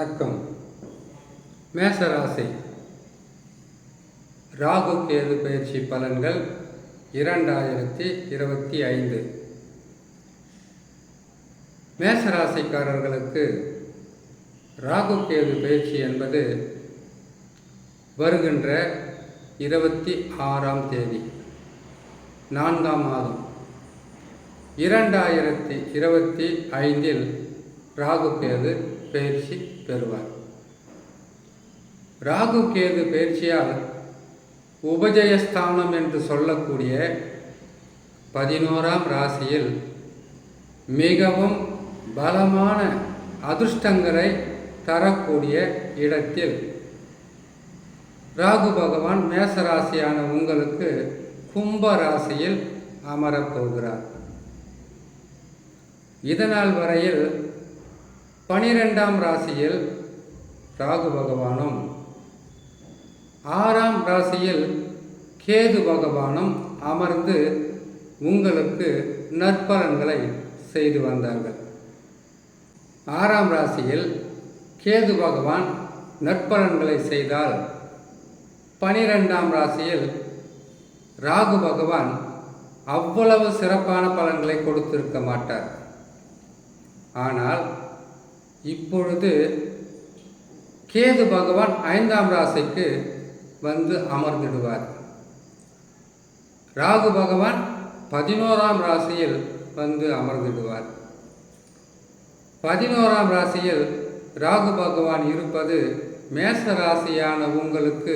வணக்கம். மேசராசி ராகு கேது பயிற்சி பலன்கள் 2025. மேசராசிக்காரர்களுக்கு ராகு கேது பயிற்சி என்பது வருகின்ற 26ஆம் தேதி 4ஆம் மாதம் 2025 ராகு கேது பயிற்சி பெறுவார். ராகு கேது பயிற்சியால் உபஜயஸ்தானம் என்று சொல்லக்கூடிய 11ஆம் ராசியில் மிகவும் பலமான அதிர்ஷ்டங்களை தரக்கூடிய இடத்தில் ராகு பகவான் மேசராசியான உங்களுக்கு கும்ப ராசியில் அமரப்போகிறார். இதனால் வரையில் 12ஆம் ராசியில் ராகு பகவானும் 6ஆம் ராசியில் கேது பகவானும் அமர்ந்து உங்களுக்கு நற்பலன்களை செய்து வந்தார்கள். 6ஆம் ராசியில் கேது பகவான் நற்பலன்களை செய்தால் 12ஆம் ராசியில் ராகு பகவான் அவ்வளவு சிறப்பான பலன்களை கொடுத்திருக்க மாட்டார். ஆனால் இப்பொழுது கேது பகவான் 5ஆம் ராசிக்கு வந்து அமர்ந்திடுவார். ராகு பகவான் 11ஆம் ராசியில் வந்து அமர்ந்திடுவார். 11ஆம் ராசியில் ராகு பகவான் இருப்பது மேச ராசியான உங்களுக்கு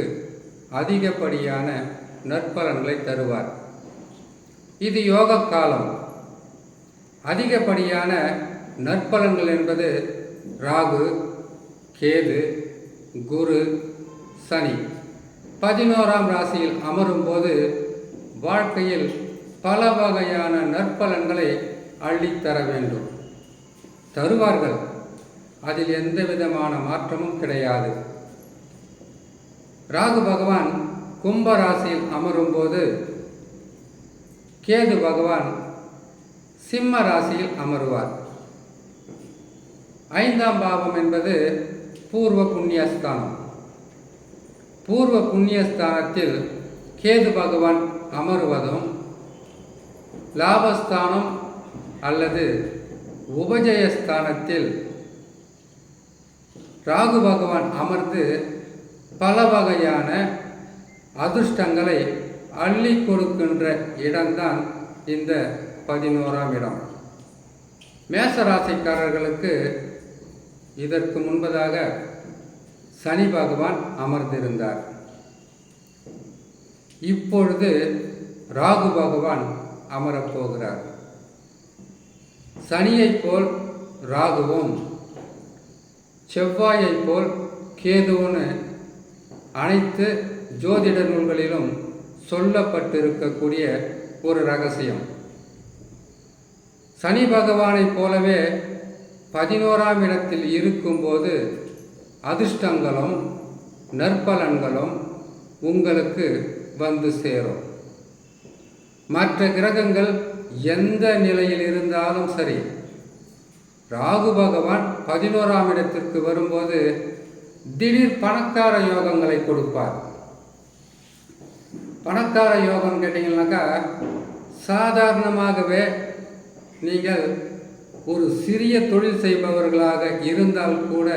அதிகப்படியான நற்பலன்களை தருவார். இது யோக காலம். அதிகப்படியான நற்பலன்கள் என்பது ராகு, கேது, குரு, சனி 11ஆம் ராசியில் அமரும்போது வாழ்க்கையில் பல வகையான நற்பலன்களை அள்ளித்தர வேண்டும். தருவார்கள். அதில் எந்த விதமான மாற்றமும் கிடையாது. ராகு பகவான் கும்ப ராசியில் அமரும்போது கேது பகவான் சிம்ம ராசியில் அமருவார். 5ஆம் பாவம் என்பது பூர்வ புண்ணியஸ்தானம். பூர்வ புண்ணியஸ்தானத்தில் கேது பகவான் அமருவதும் லாபஸ்தானம் அல்லது உபஜயஸ்தானத்தில் ராகு பகவான் அமர்ந்து பல வகையான அதிர்ஷ்டங்களை அள்ளி கொடுக்கின்ற இடம்தான் இந்த 11ஆம் இடம். மேசராசிக்காரர்களுக்கு இதற்கு முன்பதாக சனி பகவான் அமர்ந்திருந்தார். இப்பொழுது ராகு பகவான் அமரப்போகிறார். சனியைப் போல் ராகுவும் செவ்வாயைப் போல் கேதுவுன்னு அனைத்து ஜோதிட நூல்களிலும் சொல்லப்பட்டிருக்கக்கூடிய ஒரு ரகசியம். சனி பகவானைப் போலவே 11ஆம் இடத்தில் இருக்கும்போது அதிர்ஷ்டங்களும் நற்பலன்களும் உங்களுக்கு வந்து சேரும். மற்ற கிரகங்கள் எந்த நிலையில் இருந்தாலும் சரி, ராகு பகவான் 11ஆம் இடத்திற்கு வரும்போது திடீர் பணக்கார யோகங்களை கொடுப்பார். பணக்கார யோகம் கேட்டிங்கன்னாக்கா, சாதாரணமாகவே நீங்கள் ஒரு சிறிய தொழில் செய்பவர்களாக இருந்தால் கூட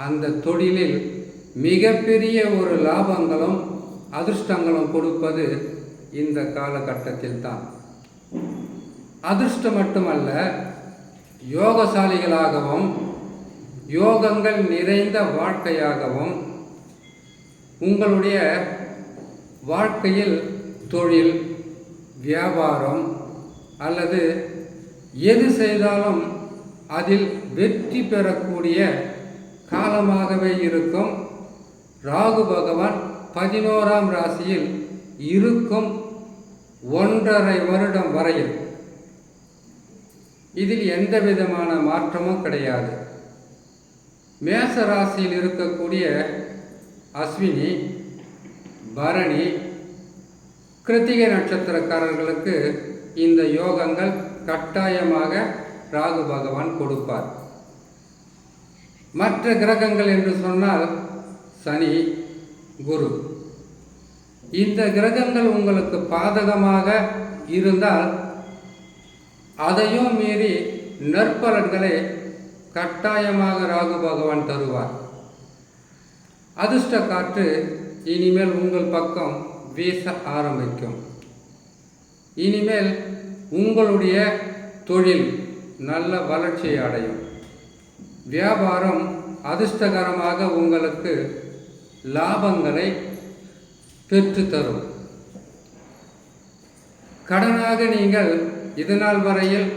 அந்த தொழிலில் மிகப்பெரிய ஒரு லாபங்களும் அதிர்ஷ்டங்களும் கொடுப்பது இந்த காலகட்டத்தில் தான். அதிர்ஷ்டம் மட்டுமல்ல, யோகசாலிகளாகவும் யோகங்கள் நிறைந்த வாழ்க்கையாகவும் உங்களுடைய வாழ்க்கையில் தொழில், வியாபாரம் அல்லது எது செய்தாலும் அதில் வெற்றி பெறக்கூடிய காலமாகவே இருக்கும். ராகு பகவான் 11ஆம் ராசியில் இருக்கும் 1.5 வருடம் வரையில் இதில் எந்த விதமான மாற்றமும் கிடையாது. மேச ராசியில் இருக்கக்கூடிய அஸ்வினி, பரணி, கிருத்திகை நட்சத்திரக்காரர்களுக்கு இந்த யோகங்கள் கட்டாயமாக ராகு பகவான் கொடுப்பார். மற்ற கிரகங்கள் என்று சொன்னால் சனி, குரு. இந்த கிரகங்கள் உங்களுக்கு பாதகமாக இருந்தால் அதையும் மீறி நற்பலன்களை கட்டாயமாக ராகு பகவான் தருவார். அதிர்ஷ்ட காற்று இனிமேல் உங்கள் பக்கம் வீச ஆரம்பிக்கும். இனிமேல் உங்களுடைய தொழில் நல்ல வளர்ச்சி அடையும். வியாபாரம் அதிர்ஷ்டகரமாக உங்களுக்கு லாபங்களை பெற்றுத்தரும். கடனாக நீங்கள் இதுநாள் வரையில்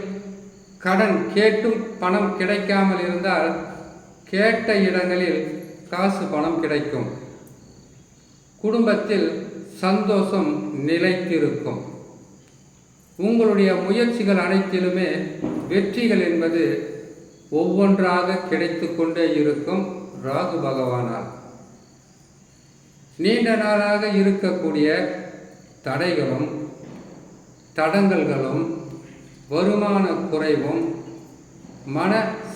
கடன் கேட்டும் பணம் கிடைக்காமல் இருந்தால் கேட்ட இடங்களில் காசு பணம் கிடைக்கும். குடும்பத்தில் சந்தோஷம் நிலைத்திருக்கும். உங்களுடைய முயற்சிகள் அனைத்திலுமே வெற்றிகள் என்பது ஒவ்வொன்றாக கிடைத்து கொண்டே இருக்கும் ராகு பகவானால். நீண்ட நாளாக இருக்கக்கூடிய தடைகளும் தடங்கல்களும் வருமான குறைவும் மன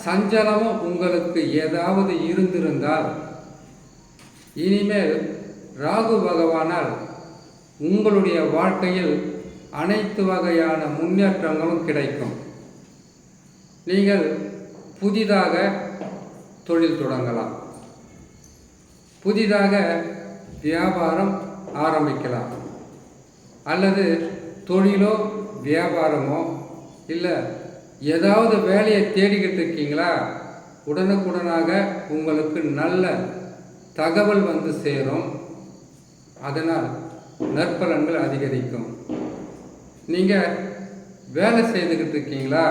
சஞ்சலமும் உங்களுக்கு ஏதாவது இருந்திருந்தால் இனிமேல் ராகு பகவானால் உங்களுடைய வாழ்க்கையில் அனைத்து வகையான முன்னேற்றங்களும் கிடைக்கும். நீங்கள் புதிதாக தொழில் தொடங்கலாம், புதிதாக வியாபாரம் ஆரம்பிக்கலாம், அல்லது தொழிலோ வியாபாரமோ இல்லை ஏதாவது வேலையை தேடிக்கிட்டு இருக்கீங்களா, உடனுக்குடனாக உங்களுக்கு நல்ல தகவல் வந்து சேரும். அதனால் நற்பலன்கள் அதிகரிக்கும். நீங்கள் வேலை செய்துக்கிட்டு இருக்கீங்களா,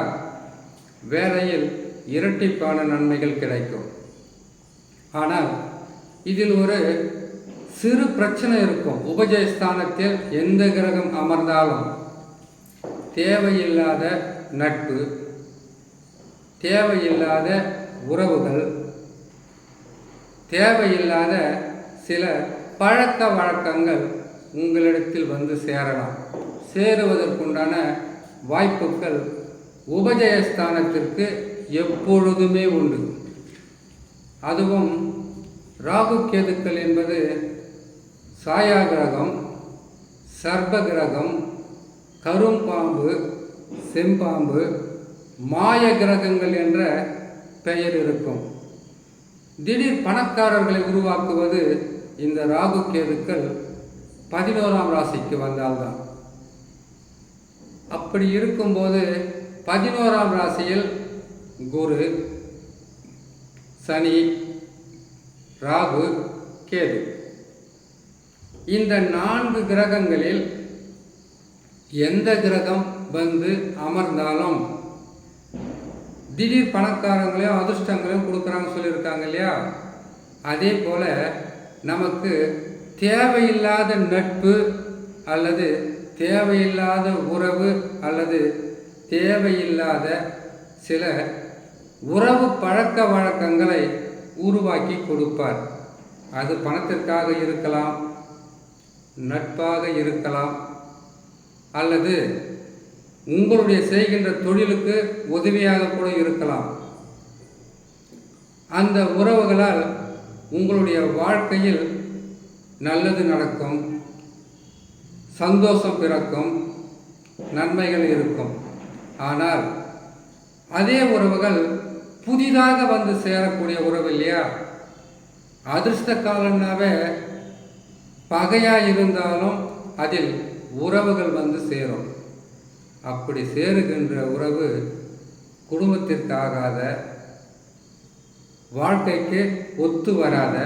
வேலையில் இரட்டிப்பான நன்மைகள் கிடைக்கும். ஆனால் இதில் ஒரு சிறு பிரச்சனை இருக்கும். உபஜயஸ்தானத்தில் எந்த கிரகம் அமர்ந்தாலும் தேவையில்லாத நட்பு, தேவையில்லாத உறவுகள், தேவையில்லாத சில பழக்க வழக்கங்கள் உங்களிடத்தில் வந்து சேரலாம். சேருவதற்குண்டான வாய்ப்புகள் உபஜயஸ்தானத்திற்கு எப்பொழுதுமே உண்டு. அதுவும் ராகு கேதுக்கள் என்பது சாயா கிரகம், சர்ப கிரகம், கரும்பாம்பு, செம்பாம்பு, மாய கிரகங்கள் என்ற பெயர் இருக்கும். திடீர் பணக்காரர்களை உருவாக்குவது இந்த ராகு கேதுக்கள் 11ஆம் ராசிக்கு வந்தால்தான். அப்படி இருக்கும்போது 11ஆம் ராசியில் குரு, சனி, ராகு, கேது இந்த 4 கிரகங்களில் எந்த கிரகம் வந்து அமர்ந்தாலும் திடீர் பணக்காரங்களையும் அதிர்ஷ்டங்களையும் கொடுக்குறாங்க சொல்லியிருக்காங்க இல்லையா. அதே போல் நமக்கு தேவையில்லாத நட்பு அல்லது தேவையில்லாத உறவு அல்லது தேவையில்லாத சில உறவு பழக்க வழக்கங்களை உருவாக்கி கொடுப்பார். அது பணத்திற்காக இருக்கலாம், நட்பாக இருக்கலாம், அல்லது உங்களுடைய செய்கின்ற தொழிலுக்கு உதவியாக கூட இருக்கலாம். அந்த உறவுகளால் உங்களுடைய வாழ்க்கையில் நல்லது நடக்கும், சந்தோஷம் பிறக்கும், நன்மைகள் இருக்கும். ஆனால் அதே உறவுகள் புதிதாக வந்து சேரக்கூடிய உறவு இல்லையா. அதிர்ஷ்ட காலம்னாவே பகையாக இருந்தாலும் அதில் உறவுகள் வந்து சேரும். அப்படி சேருகின்ற உறவு குடும்பத்திற்காகாத, வாழ்க்கைக்கு ஒத்து வராத,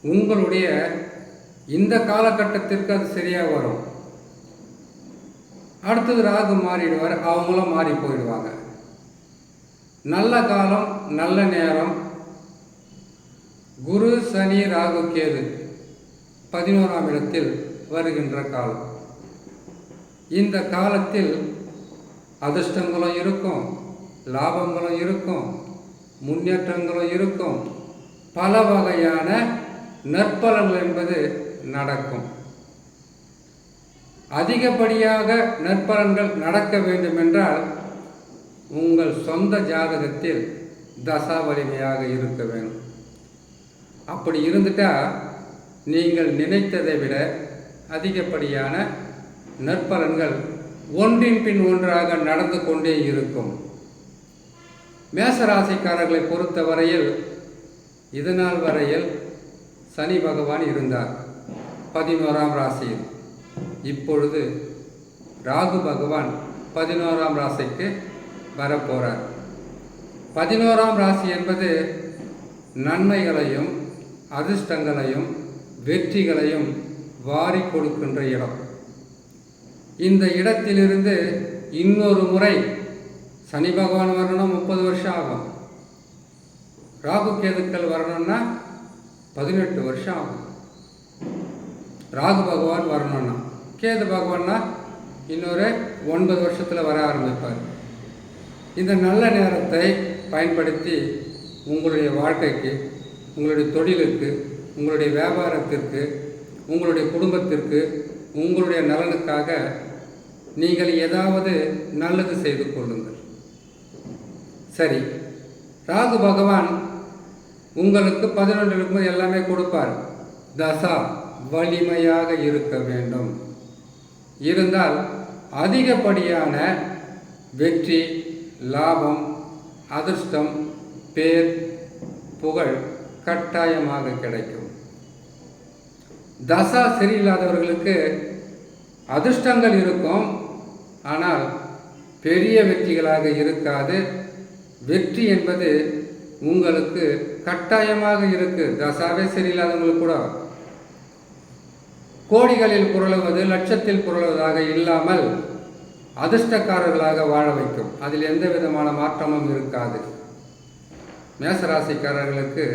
உங்களுடைய இந்த காலகட்டத்திற்கு அது சரியாக வரும். அடுத்தது ராகு மாறிடுவார், அவங்களும் மாறி போயிடுவாங்க. நல்ல காலம், நல்ல நேரம், குரு, சனி, ராகு, கேது 11ஆம் இடத்தில் வருகின்ற காலம். இந்த காலத்தில் அதிர்ஷ்டங்களும் இருக்கும், லாபங்களும் இருக்கும், முன்னேற்றங்களும் இருக்கும், பல வகையான நற்பலன்கள் என்பது நடக்கும். அதிகப்படியாக நற்பலன்கள் நடக்க வேண்டும் என்றால் உங்கள் சொந்த ஜாதகத்தில் தசா வலிமையாக இருக்க வேணும். அப்படி இருந்துட்டால் நீங்கள் நினைத்ததை விட அதிகப்படியான நற்பலன்கள் ஒன்றின் பின் ஒன்றாக நடந்து கொண்டே இருக்கும். மேசராசிக்காரர்களை பொறுத்தவரையில் இதுநாள் வரையில் சனி பகவான் இருந்தார் 11ஆம் ராசியில். இப்பொழுது ராகு பகவான் 11ஆம் ராசிக்கு வரப்போகிறார். 11ஆம் ராசி என்பது நன்மைகளையும் அதிர்ஷ்டங்களையும் வெற்றிகளையும் வாரி கொடுக்கின்ற இடம். இந்த இடத்திலிருந்து இன்னொரு முறை சனி பகவான் வரணும் 30 வருஷம் ஆகும். ராகு கேதுக்கள் வரணும்னா 18 வருஷம் ஆகும். ராகு பகவான் வரணும்னா, கேது பகவான்னா இன்னொரு 9 வருஷத்தில் வர ஆரம்பிப்பார். இந்த நல்ல நேரத்தை பயன்படுத்தி உங்களுடைய வாழ்க்கைக்கு, உங்களுடைய தொழிலுக்கு, உங்களுடைய வியாபாரத்திற்கு, உங்களுடைய குடும்பத்திற்கு, உங்களுடைய நலனுக்காக நீங்கள் ஏதாவது நல்லது செய்து கொள்ளுங்கள். சரி, ராகு பகவான் உங்களுக்கு 11 இருக்கும்போது எல்லாமே கொடுப்பார். தசா வலிமையாக இருக்க வேண்டும். இருந்தால் அதிகப்படியான வெற்றி, லாபம், அதிர்ஷ்டம், பேர், புகழ் கட்டாயமாக கிடைக்கும். தசா சரியில்லாதவர்களுக்கு அதிர்ஷ்டங்கள் இருக்கும், ஆனால் பெரிய வெற்றிகளாக இருக்காது. வெற்றி என்பது உங்களுக்கு கட்டாயமாக இருக்கு. தசாவே சரியில்லாதவங்களுக்கு கூட கோடிகளில் புரளுவது, லட்சத்தில் புரளுவதாக இல்லாமல் அதிர்ஷ்டக்காரர்களாக வாழ வைக்கும். அதில் எந்த விதமான மாற்றமும் இருக்காது. மேசராசிக்காரர்களுக்கு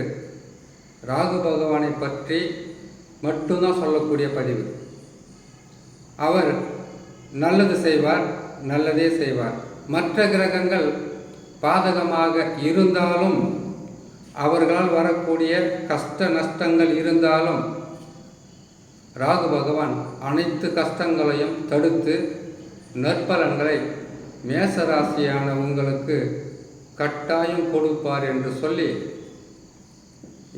ராகு பகவானை பற்றி மட்டும்தான் சொல்லக்கூடிய பதிவு. அவர் நல்லது செய்வார், நல்லதே செய்வார். மற்ற கிரகங்கள் பாதகமாக இருந்தாலும், அவர்களால் வரக்கூடிய கஷ்ட நஷ்டங்கள் இருந்தாலும், ராகு பகவான் அனைத்து கஷ்டங்களையும் தடுத்து நற்பலன்களை மேசராசியான உங்களுக்கு கட்டாயம் கொடுப்பார் என்று சொல்லி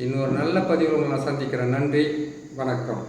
இன்னொரு நல்ல பதிவில் உங்களை சந்திக்கிறேன். நன்றி, வணக்கம்.